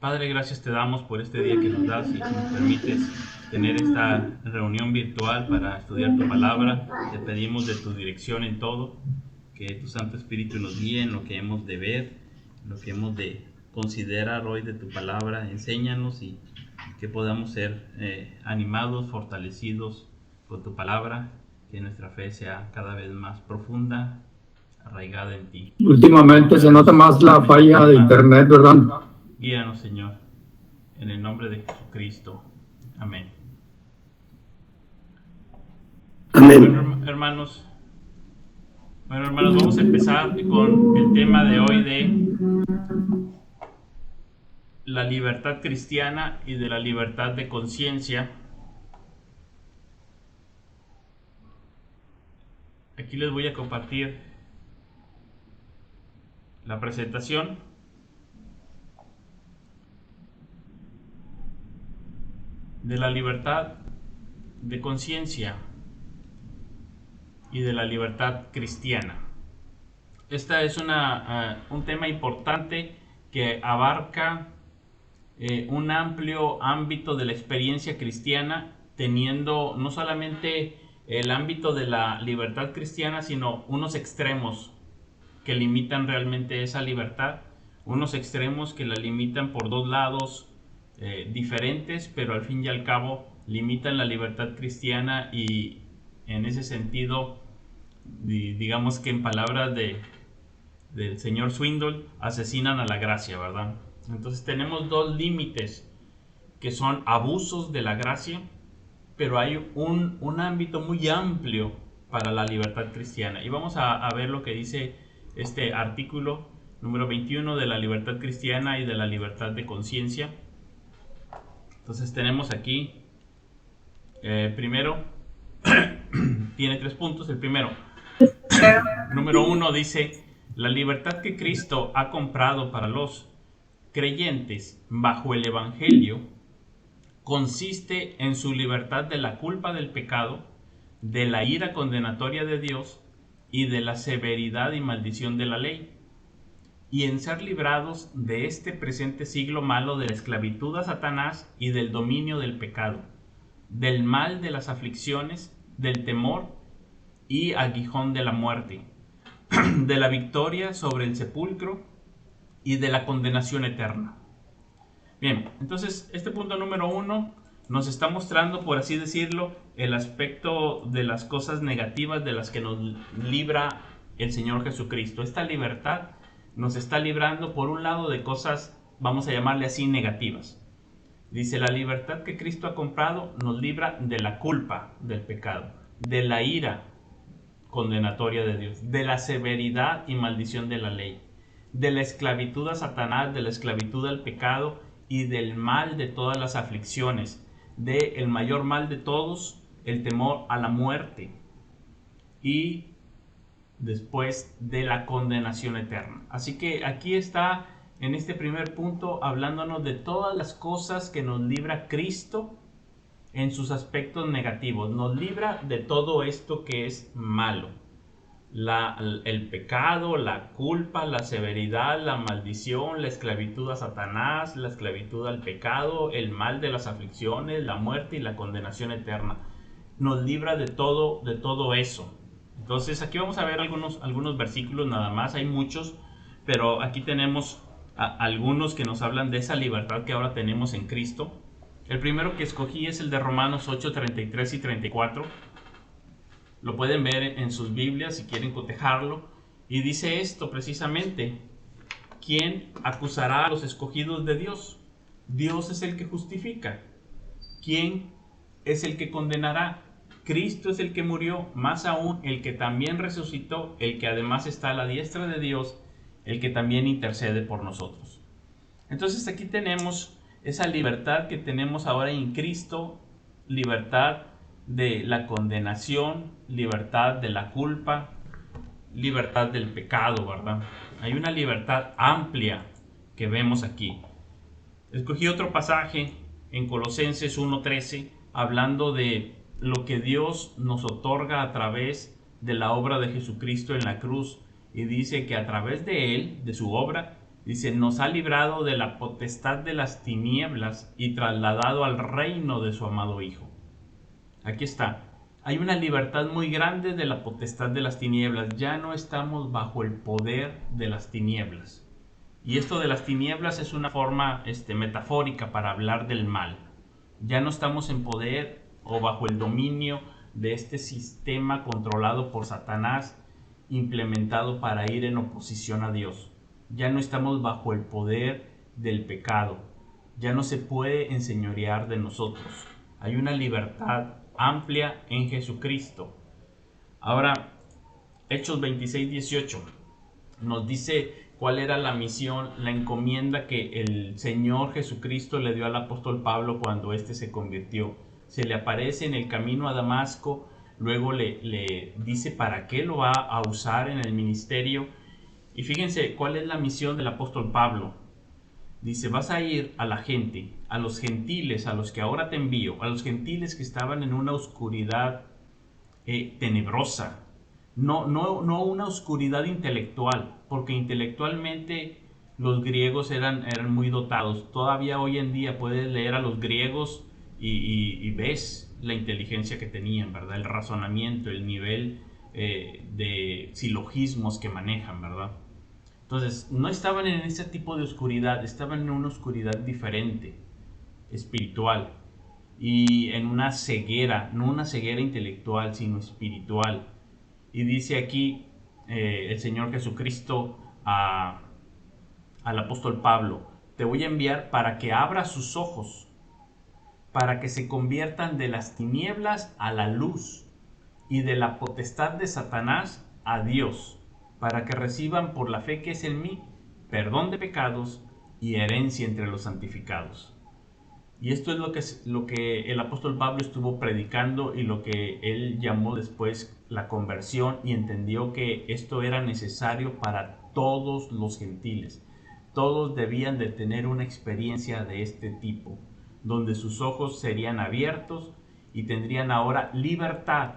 Padre, gracias te damos por este día que nos das y que nos permites tener esta reunión virtual para estudiar tu palabra. Te pedimos de tu dirección en todo, que tu Santo Espíritu nos guíe en lo que hemos de ver, lo que hemos de considerar hoy de tu palabra. Enséñanos y que podamos ser animados, fortalecidos por tu palabra, que nuestra fe sea cada vez más profunda, arraigada en ti. Últimamente se nota más la falla de internet, ¿verdad? Guíanos, Señor, en el nombre de Jesucristo. Amén. Amén. Hermanos, vamos a empezar con el tema de hoy de la libertad cristiana y de la libertad de conciencia. Aquí les voy a compartir la presentación. De la libertad de conciencia y de la libertad cristiana. Esta es un tema importante que abarca un amplio ámbito de la experiencia cristiana, teniendo no solamente el ámbito de la libertad cristiana, sino unos extremos que limitan realmente esa libertad, unos extremos que la limitan por dos lados diferentes, pero al fin y al cabo limitan la libertad cristiana y en ese sentido, digamos que en palabras del señor Swindoll, asesinan a la gracia, ¿verdad? Entonces tenemos dos límites que son abusos de la gracia, pero hay un ámbito muy amplio para la libertad cristiana. Y vamos a ver lo que dice este artículo número 21 de la libertad cristiana y de la libertad de conciencia. Entonces tenemos aquí, primero, tiene 3 puntos. El primero, número 1, dice: la libertad que Cristo ha comprado para los creyentes bajo el Evangelio consiste en su libertad de la culpa del pecado, de la ira condenatoria de Dios y de la severidad y maldición de la ley, y en ser librados de este presente siglo malo de la esclavitud a Satanás y del dominio del pecado, del mal de las aflicciones, del temor y aguijón de la muerte, de la victoria sobre el sepulcro y de la condenación eterna. Bien, entonces este punto número 1 nos está mostrando, por así decirlo, el aspecto de las cosas negativas de las que nos libra el Señor Jesucristo. Esta libertad nos está librando, por un lado, de cosas, vamos a llamarle así, negativas. Dice: la libertad que Cristo ha comprado nos libra de la culpa del pecado, de la ira condenatoria de Dios, de la severidad y maldición de la ley, de la esclavitud a Satanás, de la esclavitud al pecado y del mal de todas las aflicciones, del mayor mal de todos, el temor a la muerte, y después de la condenación eterna. Así que aquí está, en este primer punto, hablándonos de todas las cosas que nos libra Cristo en sus aspectos negativos. Nos libra de todo esto que es malo: el pecado, la culpa, la severidad, la maldición, la esclavitud a Satanás, la esclavitud al pecado, el mal de las aflicciones, la muerte y la condenación eterna. Nos libra de todo eso. Entonces aquí vamos a ver algunos versículos nada más. Hay muchos, pero aquí tenemos algunos que nos hablan de esa libertad que ahora tenemos en Cristo. El primero que escogí es el de Romanos 8, 33 y 34. Lo pueden ver en sus Biblias si quieren cotejarlo. Y dice esto precisamente: ¿quién acusará a los escogidos de Dios? Dios es el que justifica. ¿Quién es el que condenará? Cristo es el que murió, más aún el que también resucitó, el que además está a la diestra de Dios, el que también intercede por nosotros. Entonces aquí tenemos esa libertad que tenemos ahora en Cristo: libertad de la condenación, libertad de la culpa, libertad del pecado, ¿verdad? Hay una libertad amplia que vemos aquí. Escogí otro pasaje en Colosenses 1:13, hablando de lo que Dios nos otorga a través de la obra de Jesucristo en la cruz, y dice que a través de Él, de su obra, Dice, nos ha librado de la potestad de las tinieblas y trasladado al reino de su amado Hijo. Aquí está. Hay una libertad muy grande de la potestad de las tinieblas. Ya no estamos bajo el poder de las tinieblas. Y esto de las tinieblas es una forma metafórica para hablar del mal. Ya no estamos en poder o bajo el dominio de este sistema controlado por Satanás, implementado para ir en oposición a Dios. Ya no estamos bajo el poder del pecado. Ya no se puede enseñorear de nosotros. Hay una libertad amplia en Jesucristo. Ahora, Hechos 26:18 nos dice cuál era la misión, la encomienda que el Señor Jesucristo le dio al apóstol Pablo cuando éste se convirtió. Se le aparece en el camino a Damasco, luego le dice para qué lo va a usar en el ministerio. Y fíjense cuál es la misión del apóstol Pablo. Dice, vas a ir a la gente, a los gentiles, a los que ahora te envío, a los gentiles que estaban en una oscuridad tenebrosa. No una oscuridad intelectual, porque intelectualmente los griegos eran muy dotados. Todavía hoy en día puedes leer a los griegos y ves la inteligencia que tenían, ¿verdad? El razonamiento, el nivel de silogismos que manejan, ¿verdad? Entonces, no estaban en ese tipo de oscuridad, estaban en una oscuridad diferente, espiritual, y en una ceguera, no una ceguera intelectual, sino espiritual. Y dice aquí el Señor Jesucristo al apóstol Pablo, te voy a enviar para que abra sus ojos, para que se conviertan de las tinieblas a la luz y de la potestad de Satanás a Dios, para que reciban por la fe que es en mí perdón de pecados y herencia entre los santificados. Y esto es lo que el apóstol Pablo estuvo predicando y lo que él llamó después la conversión, y entendió que esto era necesario para todos los gentiles. Todos debían de tener una experiencia de este tipo, donde sus ojos serían abiertos y tendrían ahora libertad.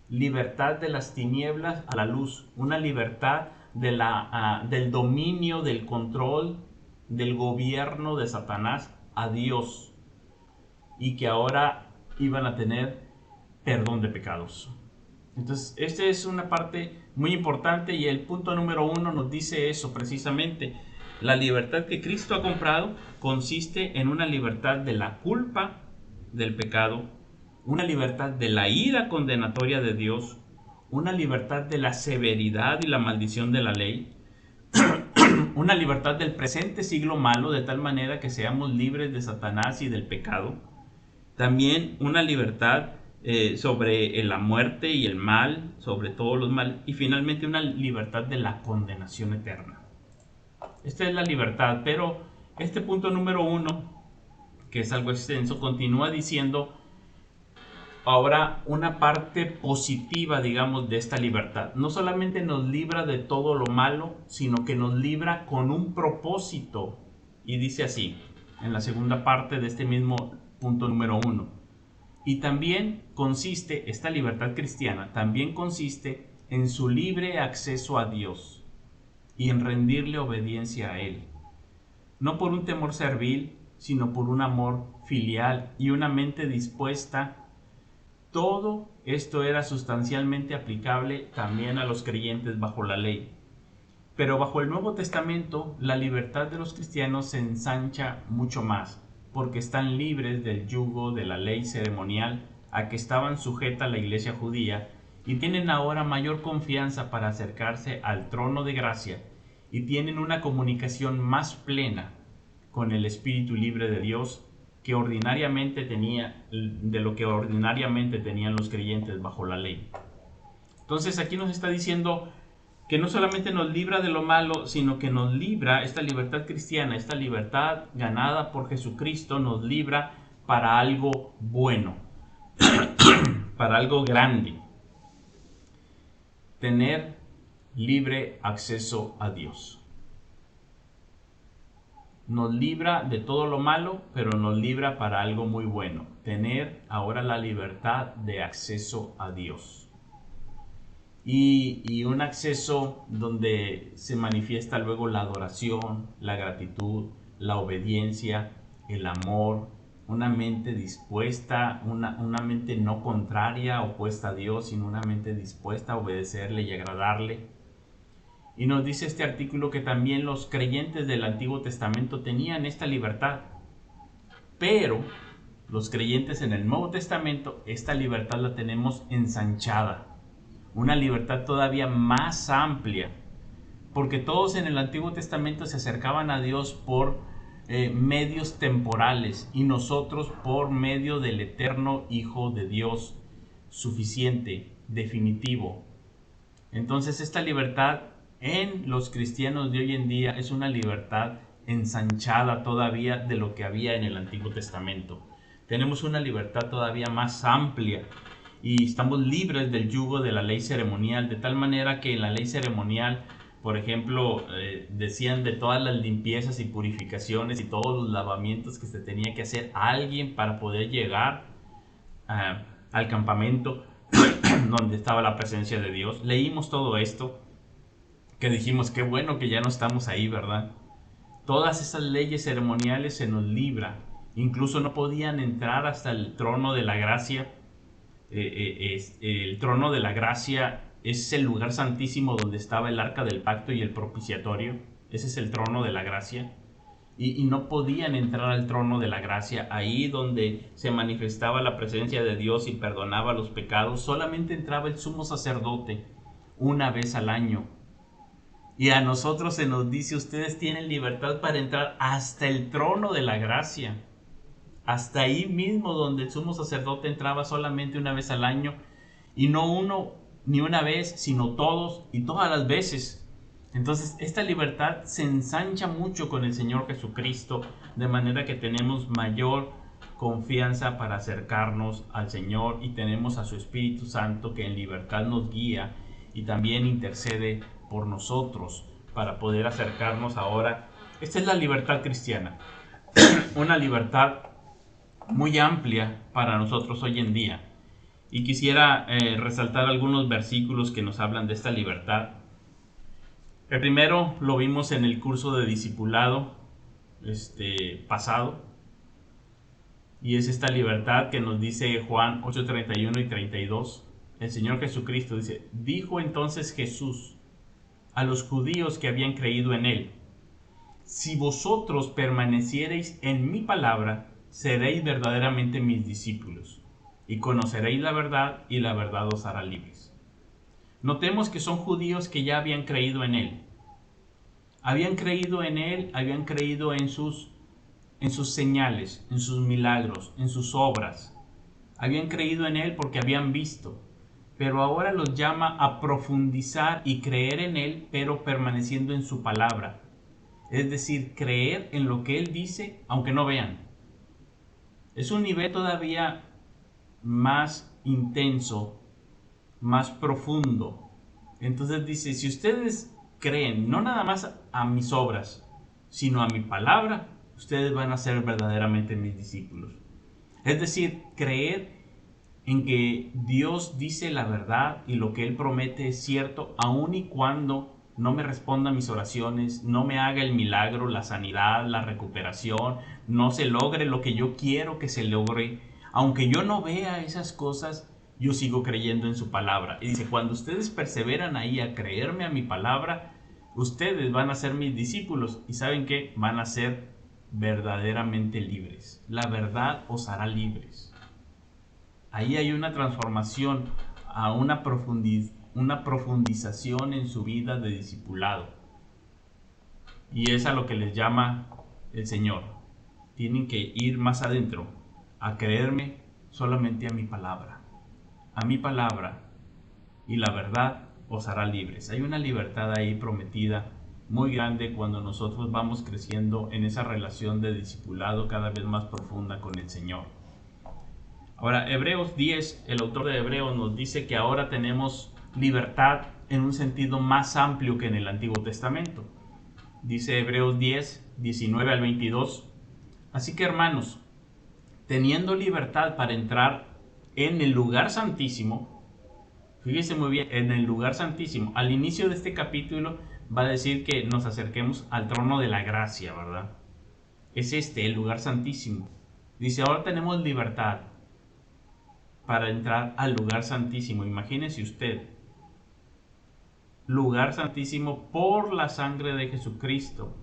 Libertad de las tinieblas a la luz, una libertad del dominio, del control, del gobierno de Satanás a Dios, y que ahora iban a tener perdón de pecados. Entonces, esta es una parte muy importante, y el punto número 1 nos dice eso precisamente. La libertad que Cristo ha comprado consiste en una libertad de la culpa del pecado, una libertad de la ira condenatoria de Dios, una libertad de la severidad y la maldición de la ley, una libertad del presente siglo malo, de tal manera que seamos libres de Satanás y del pecado. También una libertad sobre la muerte y el mal, sobre todos los males. Y finalmente una libertad de la condenación eterna. Esta es la libertad, pero este punto número 1, que es algo extenso, continúa diciendo ahora una parte positiva, digamos, de esta libertad. No solamente nos libra de todo lo malo, sino que nos libra con un propósito. Y dice así, en la segunda parte de este mismo punto número 1. Y también consiste, esta libertad cristiana, también consiste en su libre acceso a Dios y en rendirle obediencia a Él. No por un temor servil, sino por un amor filial y una mente dispuesta. Todo esto era sustancialmente aplicable también a los creyentes bajo la ley. Pero bajo el Nuevo Testamento, la libertad de los cristianos se ensancha mucho más, porque están libres del yugo de la ley ceremonial a que estaban sujeta la iglesia judía, y tienen ahora mayor confianza para acercarse al trono de gracia, y tienen una comunicación más plena con el Espíritu libre de Dios de lo que ordinariamente tenían los creyentes bajo la ley. Entonces aquí nos está diciendo que no solamente nos libra de lo malo, sino que nos libra, esta libertad cristiana, esta libertad ganada por Jesucristo, nos libra para algo bueno, para algo grande. Tener libre acceso a Dios. Nos libra de todo lo malo, pero nos libra para algo muy bueno. Tener ahora la libertad de acceso a Dios. y un acceso donde se manifiesta luego la adoración, la gratitud, la obediencia, el amor, una mente dispuesta, una mente no contraria, opuesta a Dios, sino una mente dispuesta a obedecerle y agradarle. Y nos dice este artículo que también los creyentes del Antiguo Testamento tenían esta libertad, pero los creyentes en el Nuevo Testamento, esta libertad la tenemos ensanchada, una libertad todavía más amplia, porque todos en el Antiguo Testamento se acercaban a Dios por medios temporales y nosotros por medio del eterno Hijo de Dios, suficiente, definitivo. Entonces esta libertad en los cristianos de hoy en día es una libertad ensanchada todavía de lo que había en el Antiguo Testamento. Tenemos una libertad todavía más amplia y estamos libres del yugo de la ley ceremonial, de tal manera que en la ley ceremonial, por ejemplo, decían de todas las limpiezas y purificaciones y todos los lavamientos que se tenía que hacer alguien para poder llegar al campamento donde estaba la presencia de Dios. Leímos todo esto, que dijimos, qué bueno que ya no estamos ahí, ¿verdad? Todas esas leyes ceremoniales se nos libra. Incluso no podían entrar hasta el trono de la gracia. El trono de la gracia es el lugar santísimo donde estaba el arca del pacto y el propiciatorio. Ese es el trono de la gracia. Y no podían entrar al trono de la gracia, ahí donde se manifestaba la presencia de Dios y perdonaba los pecados. Solamente entraba el sumo sacerdote una vez al año. Y a nosotros se nos dice, ustedes tienen libertad para entrar hasta el trono de la gracia. Hasta ahí mismo donde el sumo sacerdote entraba solamente una vez al año. Y no uno ni una vez, sino todos y todas las veces. Entonces esta libertad se ensancha mucho con el Señor Jesucristo, de manera que tenemos mayor confianza para acercarnos al Señor y tenemos a su Espíritu Santo que en libertad nos guía y también intercede por nosotros para poder acercarnos ahora. Esta es la libertad cristiana, una libertad muy amplia para nosotros hoy en día. Y quisiera resaltar algunos versículos que nos hablan de esta libertad. El primero lo vimos en el curso de discipulado pasado, y es esta libertad que nos dice Juan 8:31 y 32. El Señor Jesucristo dice, dijo entonces Jesús a los judíos que habían creído en él, si vosotros permaneciereis en mi palabra, seréis verdaderamente mis discípulos, y conoceréis la verdad, y la verdad os hará libres. Notemos que son judíos que ya habían creído en él. Habían creído en él, habían creído en sus señales, en sus milagros, en sus obras. Habían creído en él porque habían visto. Pero ahora los llama a profundizar y creer en él, pero permaneciendo en su palabra. Es decir, creer en lo que él dice, aunque no vean. Es un nivel todavía más intenso, más profundo. Entonces dice, si ustedes creen no nada más a mis obras, sino a mi palabra, ustedes van a ser verdaderamente mis discípulos. Es decir, creer en que Dios dice la verdad y lo que Él promete es cierto, aun y cuando no me responda a mis oraciones, no me haga el milagro, la sanidad, la recuperación, no se logre lo que yo quiero que se logre. Aunque yo no vea esas cosas, yo sigo creyendo en su palabra. Y dice, cuando ustedes perseveran ahí a creerme a mi palabra, ustedes van a ser mis discípulos. ¿Y saben qué? Van a ser verdaderamente libres. La verdad os hará libres. Ahí hay una transformación, a una profundización en su vida de discipulado. Y es a lo que les llama el Señor. Tienen que ir más adentro, a creerme solamente a mi palabra. A mi palabra, y la verdad os hará libres. Hay una libertad ahí prometida muy grande cuando nosotros vamos creciendo en esa relación de discipulado cada vez más profunda con el Señor. Ahora, Hebreos 10, el autor de Hebreos nos dice que ahora tenemos libertad en un sentido más amplio que en el Antiguo Testamento. Dice Hebreos 10, 19 al 22. Así que, hermanos, teniendo libertad para entrar en el lugar santísimo, Fíjese muy bien, en el lugar santísimo. Al inicio de este capítulo va a decir que nos acerquemos al trono de la gracia, ¿verdad? Es el lugar santísimo. Dice, ahora tenemos libertad para entrar al lugar santísimo. Imagínese usted, lugar santísimo por la sangre de Jesucristo,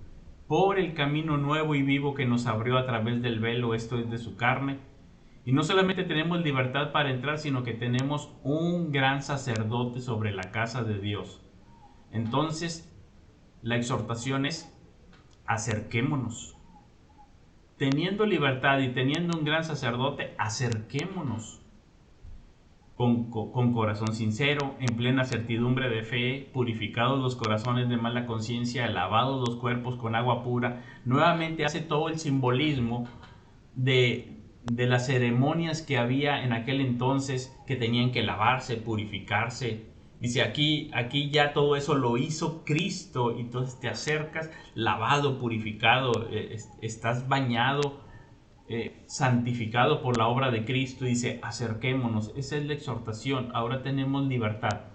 por el camino nuevo y vivo que nos abrió a través del velo, esto es de su carne. Y no solamente tenemos libertad para entrar, sino que tenemos un gran sacerdote sobre la casa de Dios. Entonces, la exhortación es, acerquémonos. Teniendo libertad y teniendo un gran sacerdote, acerquémonos. Con corazón sincero, en plena certidumbre de fe, purificados los corazones de mala conciencia, lavados los cuerpos con agua pura. Nuevamente hace todo el simbolismo de las ceremonias que había en aquel entonces, que tenían que lavarse, purificarse. Dice aquí ya todo eso lo hizo Cristo, y entonces te acercas lavado, purificado, estás bañado, santificado por la obra de Cristo. Dice, acerquémonos. Esa es la exhortación. Ahora tenemos libertad.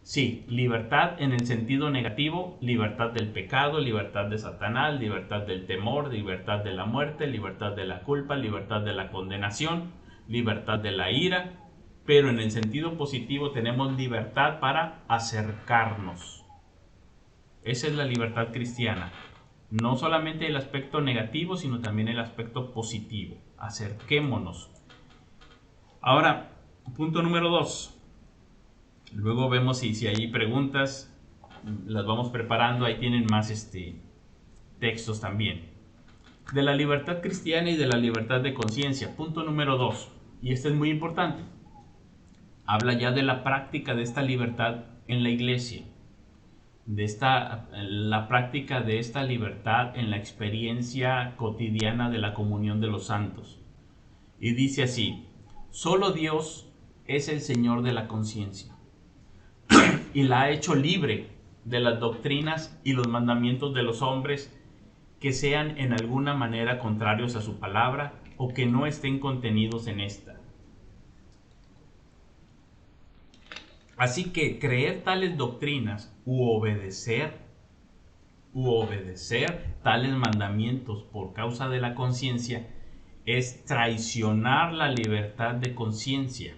Sí, libertad en el sentido negativo, libertad del pecado, libertad de Satanás, libertad del temor, libertad de la muerte, libertad de la culpa, libertad de la condenación, libertad de la ira. Pero en el sentido positivo tenemos libertad para acercarnos. Esa es la libertad cristiana. No solamente el aspecto negativo, sino también el aspecto positivo. Acerquémonos. Ahora, punto número 2. Luego vemos si hay preguntas, las vamos preparando. Ahí tienen más textos también. De la libertad cristiana y de la libertad de conciencia. Punto número 2. Y este es muy importante. Habla ya de la práctica de esta libertad en la iglesia. La práctica de esta libertad en la experiencia cotidiana de la comunión de los santos. Y dice así: solo Dios es el Señor de la conciencia y la ha hecho libre de las doctrinas y los mandamientos de los hombres que sean en alguna manera contrarios a su palabra o que no estén contenidos en esta. Así que creer tales doctrinas u obedecer tales mandamientos por causa de la conciencia es traicionar la libertad de conciencia,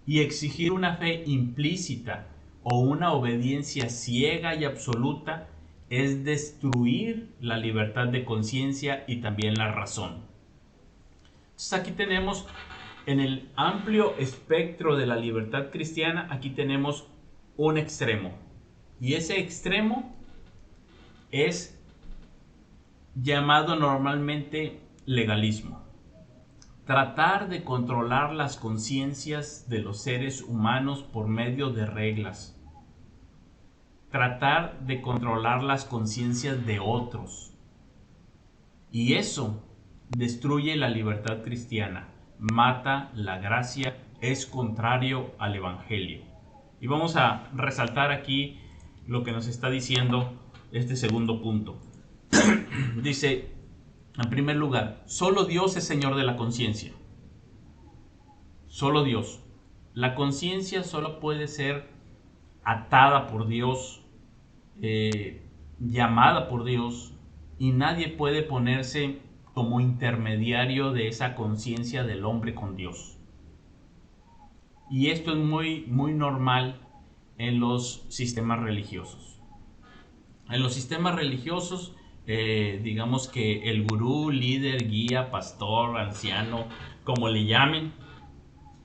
y exigir una fe implícita o una obediencia ciega y absoluta es destruir la libertad de conciencia y también la razón. Entonces aquí tenemos, en el amplio espectro de la libertad cristiana, aquí tenemos un extremo. Y ese extremo es llamado normalmente legalismo. Tratar de controlar las conciencias de los seres humanos por medio de reglas. Tratar de controlar las conciencias de otros. Y eso destruye la libertad cristiana. Mata la gracia, es contrario al evangelio. Y vamos a resaltar aquí lo que nos está diciendo este segundo punto. Dice, en primer lugar, solo Dios es Señor de la conciencia. Solo Dios. La conciencia solo puede ser atada por Dios, llamada por Dios, y nadie puede ponerse como intermediario de esa conciencia del hombre con Dios. Y esto es muy normal en los sistemas religiosos. En los sistemas religiosos, digamos que el gurú, líder, guía, pastor, anciano, como le llamen,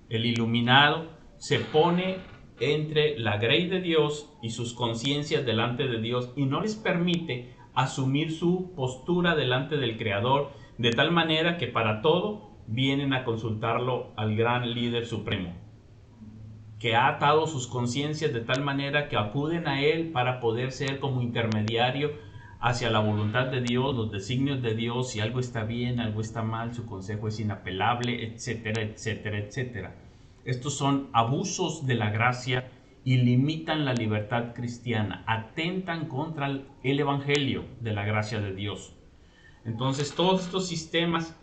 el iluminado, se pone entre la grey de Dios y sus conciencias delante de Dios, y no les permite asumir su postura delante del Creador, de tal manera que para todo vienen a consultarlo al gran líder supremo, que ha atado sus conciencias de tal manera que acuden a él para poder ser como intermediario hacia la voluntad de Dios, los designios de Dios, si algo está bien, algo está mal, su consejo es inapelable, etcétera, etcétera, etcétera. Estos son abusos de la gracia y limitan la libertad cristiana, atentan contra el evangelio de la gracia de Dios. Entonces, todos estos sistemas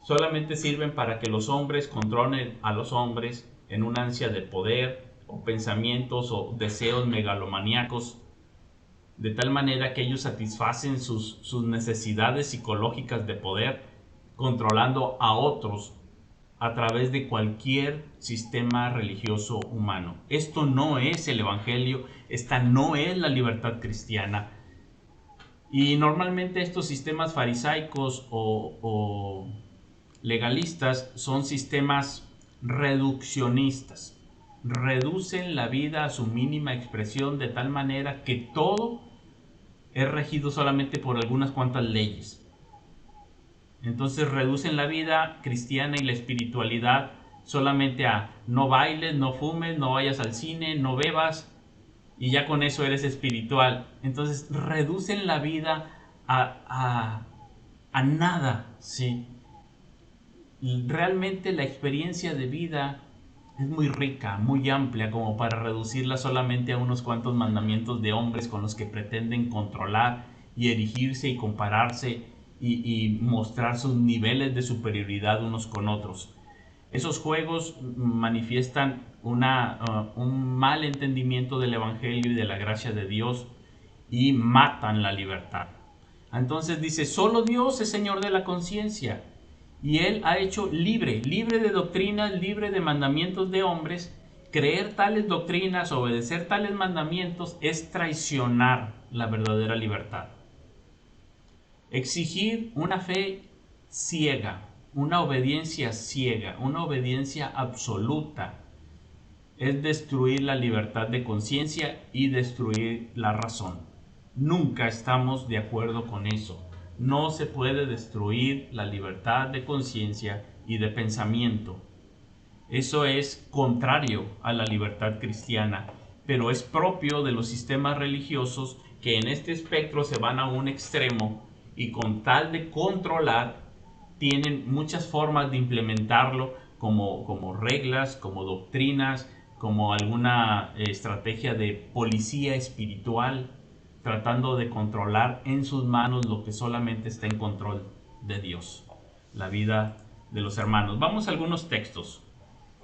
solamente sirven para que los hombres controlen a los hombres en una ansia de poder o pensamientos o deseos megalomaníacos, de tal manera que ellos satisfacen sus necesidades psicológicas de poder, controlando a otros a través de cualquier sistema religioso humano. Esto no es el Evangelio, esta no es la libertad cristiana. Y normalmente estos sistemas farisaicos o legalistas son sistemas reduccionistas. Reducen la vida a su mínima expresión de tal manera que todo es regido solamente por algunas cuantas leyes. Entonces reducen la vida cristiana y la espiritualidad solamente a no bailes, no fumes, no vayas al cine, no bebas, y ya con eso eres espiritual. Entonces reducen la vida a nada, ¿sí? Y realmente la experiencia de vida es muy rica, muy amplia, como para reducirla solamente a unos cuantos mandamientos de hombres con los que pretenden controlar y erigirse y compararse y mostrar sus niveles de superioridad unos con otros. Esos juegos manifiestan un mal entendimiento del Evangelio y de la gracia de Dios y matan la libertad. Entonces dice, solo Dios es Señor de la conciencia y Él ha hecho libre de doctrinas, libre de mandamientos de hombres. Creer tales doctrinas, obedecer tales mandamientos es traicionar la verdadera libertad. Exigir una fe ciega, una obediencia ciega, una obediencia absoluta, es destruir la libertad de conciencia y destruir la razón. Nunca estamos de acuerdo con eso. No se puede destruir la libertad de conciencia y de pensamiento. Eso es contrario a la libertad cristiana, pero es propio de los sistemas religiosos que en este espectro se van a un extremo y con tal de controlar tienen muchas formas de implementarlo como reglas, como doctrinas, como alguna estrategia de policía espiritual, tratando de controlar en sus manos lo que solamente está en control de Dios, la vida de los hermanos. Vamos a algunos textos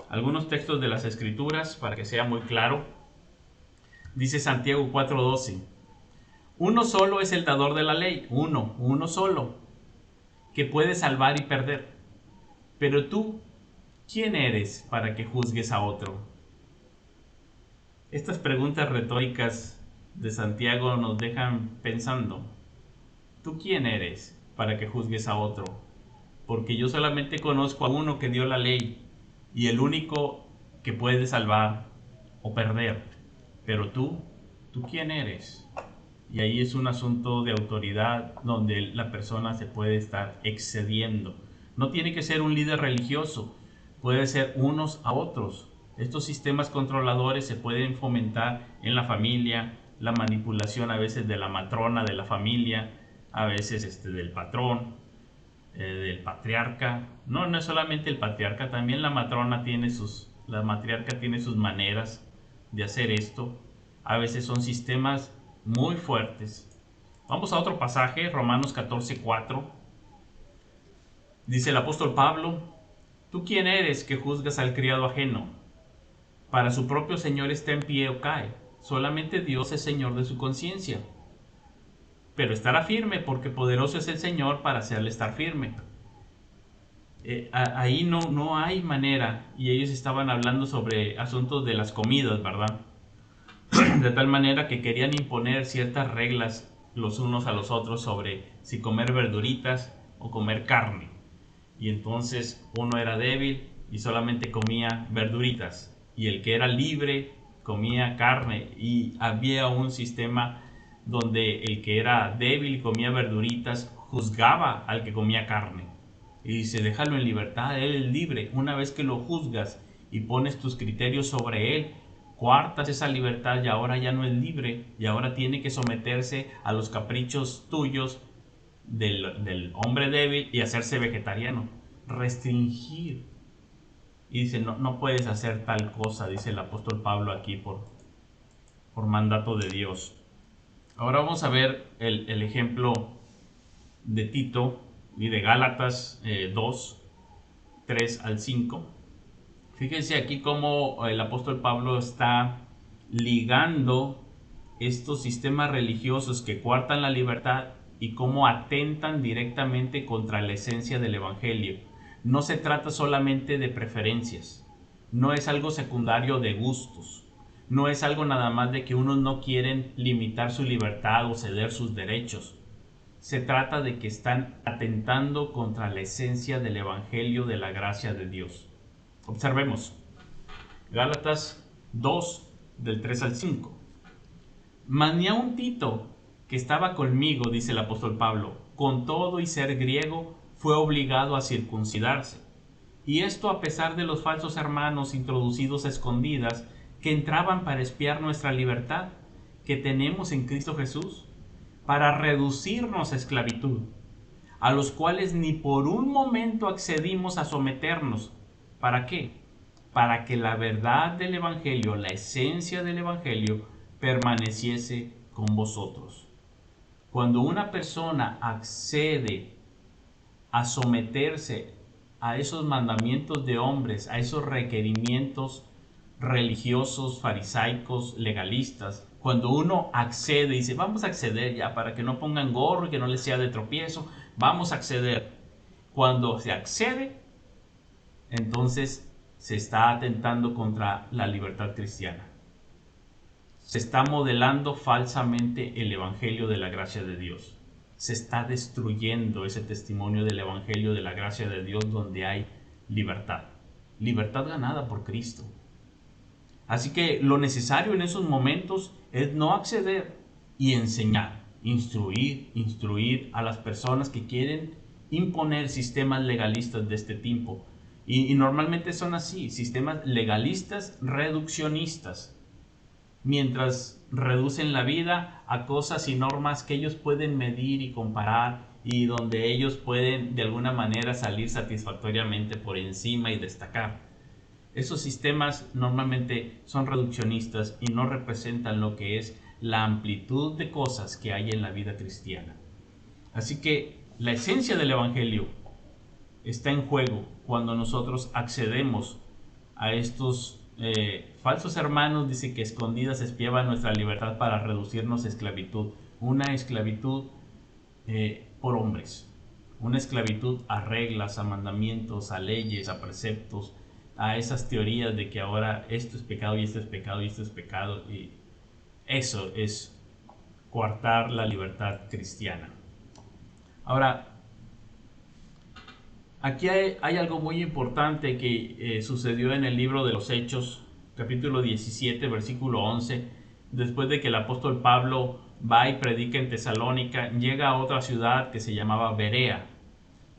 de las Escrituras para que sea muy claro. Dice Santiago 4:12, uno solo es el dador de la ley, uno solo, que puede salvar y perder. Pero tú, ¿quién eres para que juzgues a otro? Estas preguntas retóricas de Santiago nos dejan pensando, ¿tú quién eres para que juzgues a otro? Porque yo solamente conozco a uno que dio la ley y el único que puede salvar o perder. Pero ¿tú quién eres? Y ahí es un asunto de autoridad donde la persona se puede estar excediendo. No tiene que ser un líder religioso, puede ser unos a otros. Estos sistemas controladores se pueden fomentar en la familia, la manipulación a veces de la matrona de la familia, a veces del patrón, del patriarca. No es solamente el patriarca, también la matriarca tiene sus maneras de hacer esto. A veces son sistemas muy fuertes. Vamos a otro pasaje, Romanos 14:4. Dice el apóstol Pablo, ¿tú quién eres que juzgas al criado ajeno? Para su propio Señor está en pie o cae. Solamente Dios es Señor de su conciencia. Pero estará firme porque poderoso es el Señor para hacerle estar firme. Ahí no hay manera. Y ellos estaban hablando sobre asuntos de las comidas, ¿verdad? De tal manera que querían imponer ciertas reglas los unos a los otros sobre si comer verduritas o comer carne. Y entonces uno era débil y solamente comía verduritas, y el que era libre comía carne, y había un sistema donde el que era débil y comía verduritas juzgaba al que comía carne. Y dice, déjalo en libertad, él es libre. Una vez que lo juzgas y pones tus criterios sobre él, coartas esa libertad y ahora ya no es libre y ahora tiene que someterse a los caprichos tuyos del hombre débil y hacerse vegetariano. Restringir. Y dice, no puedes hacer tal cosa, dice el apóstol Pablo aquí por mandato de Dios. Ahora vamos a ver el ejemplo de Tito y de Gálatas 2, 3 al 5. Fíjense aquí cómo el apóstol Pablo está ligando estos sistemas religiosos que coartan la libertad y cómo atentan directamente contra la esencia del evangelio. No se trata solamente de preferencias, no es algo secundario de gustos, no es algo nada más de que unos no quieren limitar su libertad o ceder sus derechos. Se trata de que están atentando contra la esencia del evangelio de la gracia de Dios. Observemos Gálatas 2 del 3 al 5. Mas ni aun Tito, que estaba conmigo, dice el apóstol Pablo, con todo y ser griego, fue obligado a circuncidarse. Y esto a pesar de los falsos hermanos introducidos a escondidas que entraban para espiar nuestra libertad que tenemos en Cristo Jesús, para reducirnos a esclavitud, a los cuales ni por un momento accedimos a someternos. ¿Para qué? Para que la verdad del Evangelio, la esencia del Evangelio, permaneciese con vosotros. Cuando una persona accede a someterse a esos mandamientos de hombres, a esos requerimientos religiosos, farisaicos, legalistas, cuando uno accede y dice, vamos a acceder ya para que no pongan gorro y que no les sea de tropiezo, vamos a acceder. Cuando se accede, entonces se está atentando contra la libertad cristiana. Se está modelando falsamente el evangelio de la gracia de Dios. Se está destruyendo ese testimonio del evangelio de la gracia de Dios donde hay libertad. Libertad ganada por Cristo. Así que lo necesario en esos momentos es no acceder y enseñar, instruir a las personas que quieren imponer sistemas legalistas de este tipo. Y normalmente son así, sistemas legalistas reduccionistas, mientras reducen la vida a cosas y normas que ellos pueden medir y comparar y donde ellos pueden de alguna manera salir satisfactoriamente por encima y destacar. Esos sistemas normalmente son reduccionistas y no representan lo que es la amplitud de cosas que hay en la vida cristiana. Así que la esencia del evangelio está en juego cuando nosotros accedemos a estos falsos hermanos, dice que escondidas espiaban nuestra libertad para reducirnos a esclavitud. Una esclavitud por hombres, una esclavitud a reglas, a mandamientos, a leyes, a preceptos, a esas teorías de que ahora esto es pecado y esto es pecado y esto es pecado. Y eso es coartar la libertad cristiana. Ahora, aquí hay algo muy importante que sucedió en el libro de los Hechos, capítulo 17, versículo 11. Después de que el apóstol Pablo va y predica en Tesalónica, llega a otra ciudad que se llamaba Berea.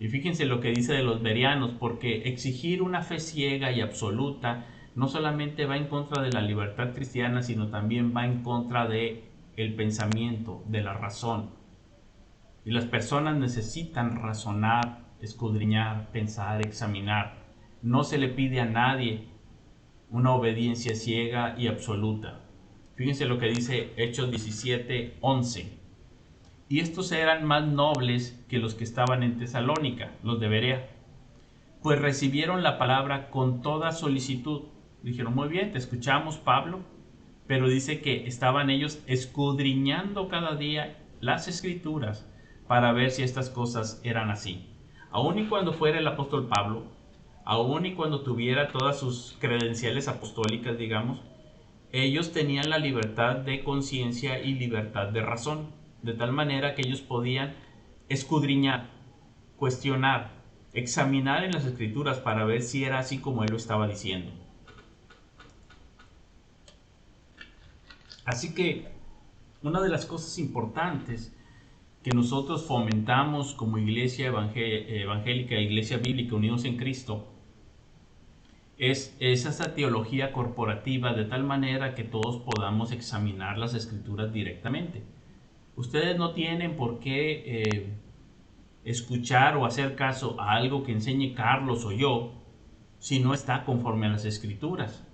Y fíjense lo que dice de los bereanos, porque exigir una fe ciega y absoluta no solamente va en contra de la libertad cristiana, sino también va en contra de el pensamiento, de la razón. Y las personas necesitan razonar, escudriñar, pensar, examinar. No se le pide a nadie una obediencia ciega y absoluta. Fíjense lo que dice Hechos 17, 11. Y estos eran más nobles que los que estaban en Tesalónica, los de Berea, pues recibieron la palabra con toda solicitud. Dijeron, muy bien, te escuchamos, Pablo, pero dice que estaban ellos escudriñando cada día las escrituras para ver si estas cosas eran así. Aun y cuando fuera el apóstol Pablo, aun y cuando tuviera todas sus credenciales apostólicas, digamos, ellos tenían la libertad de conciencia y libertad de razón, de tal manera que ellos podían escudriñar, cuestionar, examinar en las escrituras para ver si era así como él lo estaba diciendo. Así que una de las cosas importantes que nosotros fomentamos como iglesia evangélica, iglesia bíblica unidos en Cristo, es esa teología corporativa de tal manera que todos podamos examinar las escrituras directamente. Ustedes no tienen por qué escuchar o hacer caso a algo que enseñe Carlos o yo si no está conforme a las escrituras,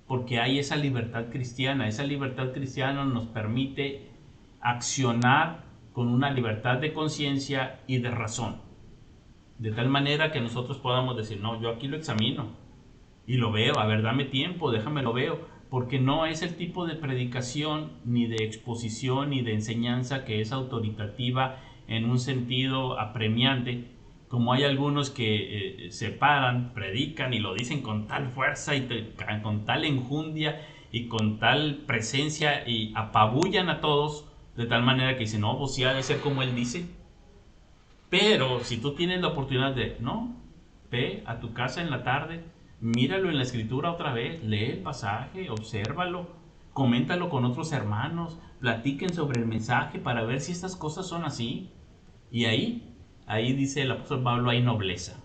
porque hay esa libertad cristiana. Esa libertad cristiana nos permite accionar con una libertad de conciencia y de razón, de tal manera que nosotros podamos decir, no, yo aquí lo examino, Y lo veo, a ver, dame tiempo, déjame lo veo, porque no es el tipo de predicación, ni de exposición, ni de enseñanza que es autoritativa en un sentido apremiante, como hay algunos que se paran, predican y lo dicen con tal fuerza y con tal enjundia y con tal presencia y apabullan a todos de tal manera que dicen, no, pues sí ha de ser como él dice. Pero si tú tienes la oportunidad de, no, ve a tu casa en la tarde, míralo en la escritura otra vez, lee el pasaje, obsérvalo, coméntalo con otros hermanos, platiquen sobre el mensaje para ver si estas cosas son así. Y ahí dice el apóstol Pablo, hay nobleza.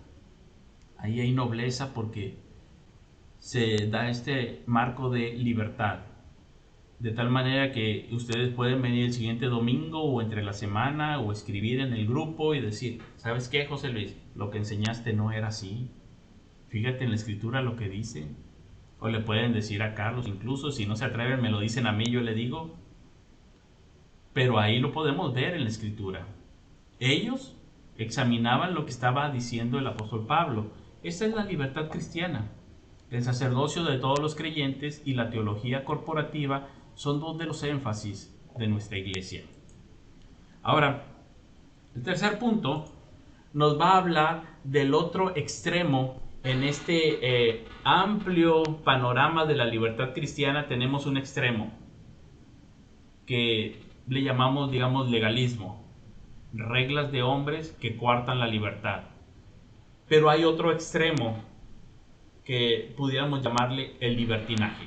Ahí hay nobleza porque se da este marco de libertad. De tal manera que ustedes pueden venir el siguiente domingo o entre la semana o escribir en el grupo y decir, ¿sabes qué, José Luis? Lo que enseñaste no era así. Fíjate en la escritura lo que dice. O le pueden decir a Carlos, incluso si no se atreven, me lo dicen a mí, yo le digo. Pero ahí lo podemos ver en la escritura. Ellos examinaban lo que estaba diciendo el apóstol Pablo. Esta es la libertad cristiana. El sacerdocio de todos los creyentes y la teología corporativa son dos de los énfasis de nuestra iglesia. Ahora, el tercer punto nos va a hablar del otro extremo. En este amplio panorama de la libertad cristiana tenemos un extremo que le llamamos, digamos, legalismo. Reglas de hombres que coartan la libertad. Pero hay otro extremo que pudiéramos llamarle el libertinaje.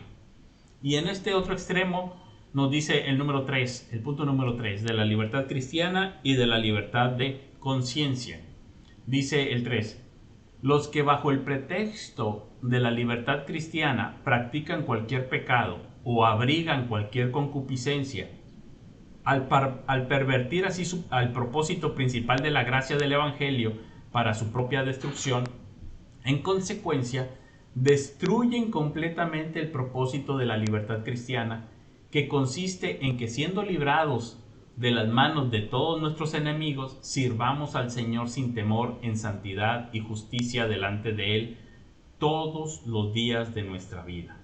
Y en este otro extremo nos dice el número 3, el punto número 3 de la libertad cristiana y de la libertad de conciencia. Dice el 3, los que bajo el pretexto de la libertad cristiana practican cualquier pecado o abrigan cualquier concupiscencia, al pervertir así al propósito principal de la gracia del Evangelio para su propia destrucción, en consecuencia, destruyen completamente el propósito de la libertad cristiana, que consiste en que siendo librados de las manos de todos nuestros enemigos, sirvamos al Señor sin temor, en santidad y justicia delante de Él todos los días de nuestra vida.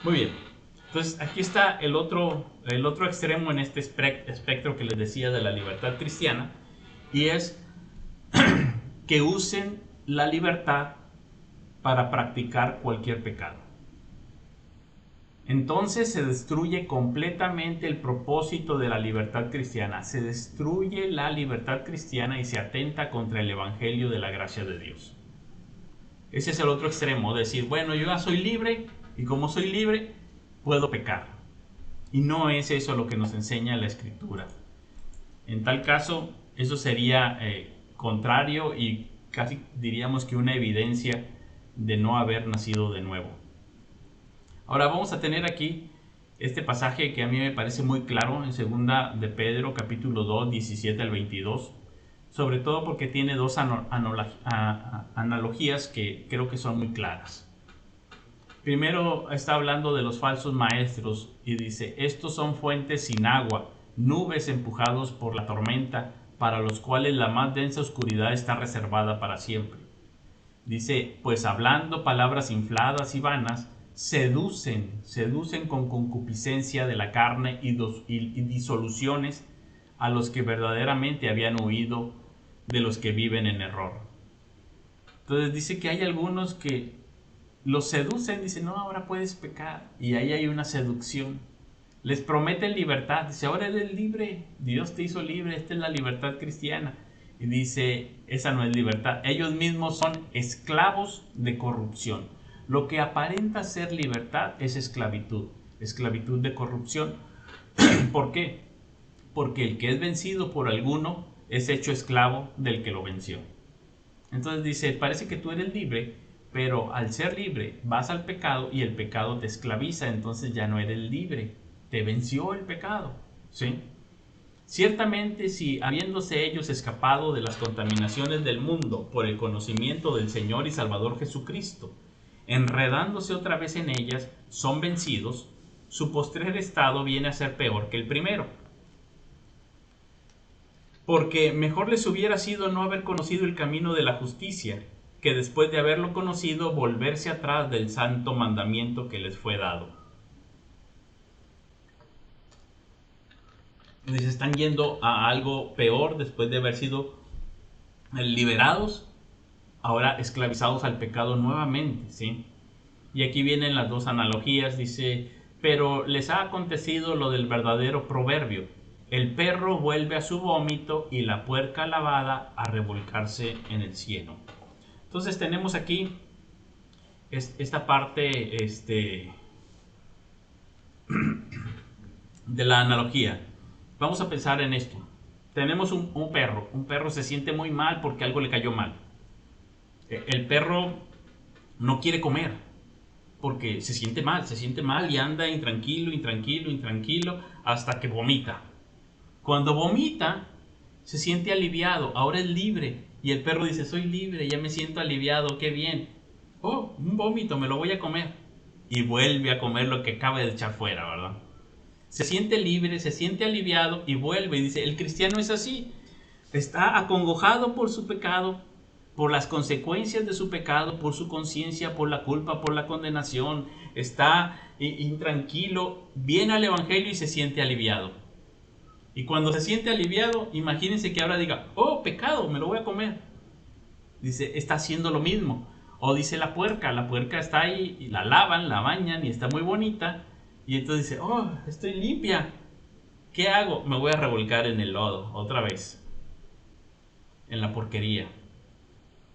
Muy bien, entonces aquí está el otro extremo en este espectro que les decía de la libertad cristiana, y es que usen la libertad para practicar cualquier pecado. Entonces se destruye completamente el propósito de la libertad cristiana, se destruye la libertad cristiana y se atenta contra el evangelio de la gracia de Dios. Ese es el otro extremo, decir, bueno, yo ya soy libre y como soy libre, puedo pecar. Y no es eso lo que nos enseña la Escritura. En tal caso, eso sería contrario y casi diríamos que una evidencia de no haber nacido de nuevo. Ahora vamos a tener aquí este pasaje que a mí me parece muy claro en 2 de Pedro, capítulo 2, 17 al 22, sobre todo porque tiene dos analogías que creo que son muy claras. Primero está hablando de los falsos maestros y dice, estos son fuentes sin agua, nubes empujados por la tormenta, para los cuales la más densa oscuridad está reservada para siempre. Dice, pues hablando palabras infladas y vanas, seducen con concupiscencia de la carne y disoluciones a los que verdaderamente habían huido de los que viven en error. Entonces dice que hay algunos que los seducen, dicen, no, ahora puedes pecar, y ahí hay una seducción. Les prometen libertad, dice, ahora eres libre, Dios te hizo libre, esta es la libertad cristiana. Y dice, esa no es libertad, ellos mismos son esclavos de corrupción. Lo que aparenta ser libertad es esclavitud de corrupción. ¿Por qué? Porque el que es vencido por alguno es hecho esclavo del que lo venció. Entonces dice, parece que tú eres libre, pero al ser libre vas al pecado y el pecado te esclaviza, entonces ya no eres libre, te venció el pecado, ¿sí? Ciertamente, si habiéndose ellos escapado de las contaminaciones del mundo por el conocimiento del Señor y Salvador Jesucristo, enredándose otra vez en ellas, son vencidos, su postrer estado viene a ser peor que el primero. Porque mejor les hubiera sido no haber conocido el camino de la justicia que después de haberlo conocido, volverse atrás del santo mandamiento que les fue dado. Y se están yendo a algo peor después de haber sido liberados, ahora esclavizados al pecado nuevamente, ¿sí? Y aquí vienen las dos analogías, dice, pero les ha acontecido lo del verdadero proverbio: el perro vuelve a su vómito y la puerca lavada a revolcarse en el cieno. Entonces tenemos aquí esta parte de la analogía. Vamos a pensar en esto. Tenemos un perro. Un perro se siente muy mal porque algo le cayó mal. El perro no quiere comer porque se siente mal y anda intranquilo hasta que vomita. Cuando vomita, se siente aliviado, ahora es libre. Y el perro dice, soy libre, ya me siento aliviado, qué bien. Oh, un vómito, me lo voy a comer. Y vuelve a comer lo que acaba de echar fuera, ¿verdad? Se siente libre, se siente aliviado y vuelve. Y dice, el cristiano es así. Está acongojado por su pecado, por las consecuencias de su pecado, por su conciencia, por la culpa, por la condenación. Está intranquilo, viene al evangelio y se siente aliviado. Y cuando se siente aliviado, imagínense que ahora diga, oh, pecado, me lo voy a comer. Dice, está haciendo lo mismo. O dice la puerca está ahí y la lavan, la bañan y está muy bonita. Y entonces dice, oh, estoy limpia. ¿Qué hago? Me voy a revolcar en el lodo otra vez, en la porquería.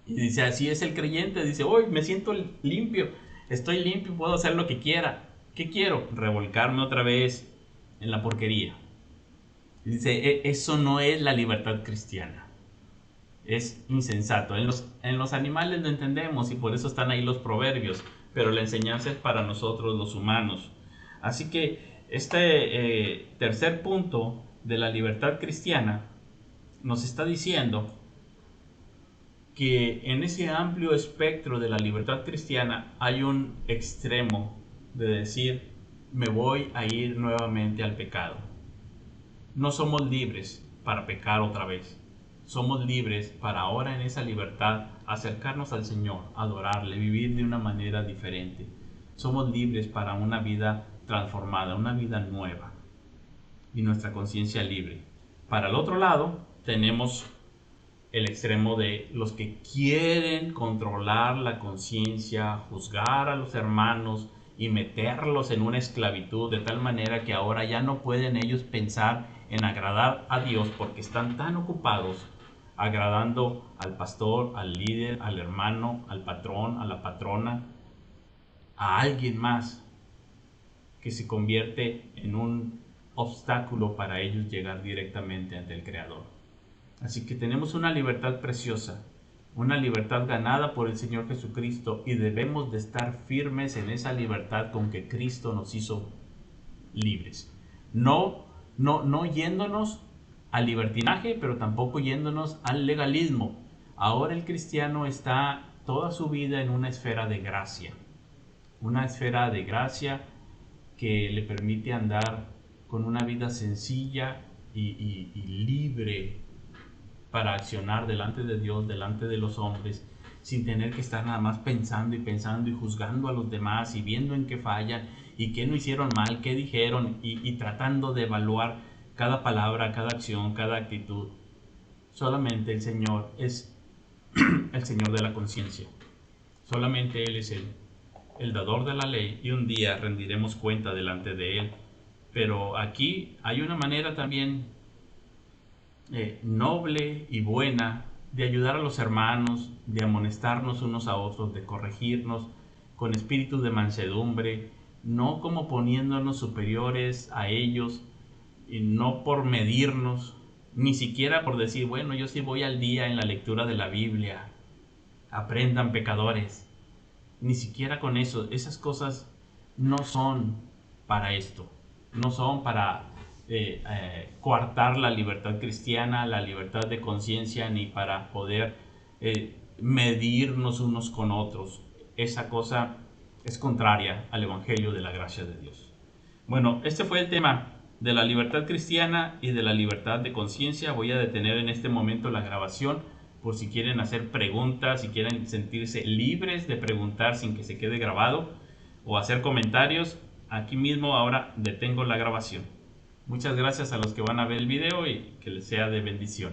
Y dice, así es el creyente. Dice, hoy me siento limpio, estoy limpio, puedo hacer lo que quiera. ¿Qué quiero? Revolcarme otra vez en la porquería. Dice, eso no es la libertad cristiana. Es insensato. En los animales lo entendemos y por eso están ahí los proverbios, pero la enseñanza es para nosotros los humanos. Así que este tercer punto de la libertad cristiana nos está diciendo que en ese amplio espectro de la libertad cristiana hay un extremo de decir, me voy a ir nuevamente al pecado. No somos libres para pecar otra vez. Somos libres para ahora en esa libertad acercarnos al Señor, adorarle, vivir de una manera diferente. Somos libres para una vida transformada, una vida nueva y nuestra conciencia libre. Para el otro lado tenemos el extremo de los que quieren controlar la conciencia, juzgar a los hermanos y meterlos en una esclavitud de tal manera que ahora ya no pueden ellos pensar en agradar a Dios porque están tan ocupados agradando al pastor, al líder, al hermano, al patrón, a la patrona, a alguien más, que se convierte en un obstáculo para ellos llegar directamente ante el Creador. Así que tenemos una libertad preciosa, una libertad ganada por el Señor Jesucristo, y debemos de estar firmes en esa libertad con que Cristo nos hizo libres. No yéndonos al libertinaje, pero tampoco yéndonos al legalismo. Ahora el cristiano está toda su vida en una esfera de gracia que le permite andar con una vida sencilla y libre para accionar delante de Dios, delante de los hombres, sin tener que estar nada más pensando y juzgando a los demás y viendo en qué fallan y qué no hicieron mal, qué dijeron y tratando de evaluar cada palabra, cada acción, cada actitud. Solamente el Señor es el Señor de la conciencia. Solamente Él es el dador de la ley, y un día rendiremos cuenta delante de Él. Pero aquí hay una manera también noble y buena de ayudar a los hermanos, de amonestarnos unos a otros, de corregirnos con espíritu de mansedumbre, no como poniéndonos superiores a ellos, y no por medirnos, ni siquiera por decir, bueno, yo sí voy al día en la lectura de la Biblia, aprendan pecadores. Ni siquiera con eso. Esas cosas no son para esto, no son para coartar la libertad cristiana, la libertad de conciencia, ni para poder medirnos unos con otros. Esa cosa es contraria al Evangelio de la gracia de Dios. Bueno, este fue el tema de la libertad cristiana y de la libertad de conciencia. Voy a detener en este momento la grabación por si quieren hacer preguntas, si quieren sentirse libres de preguntar sin que se quede grabado o hacer comentarios. Aquí mismo ahora detengo la grabación. Muchas gracias a los que van a ver el video y que les sea de bendición.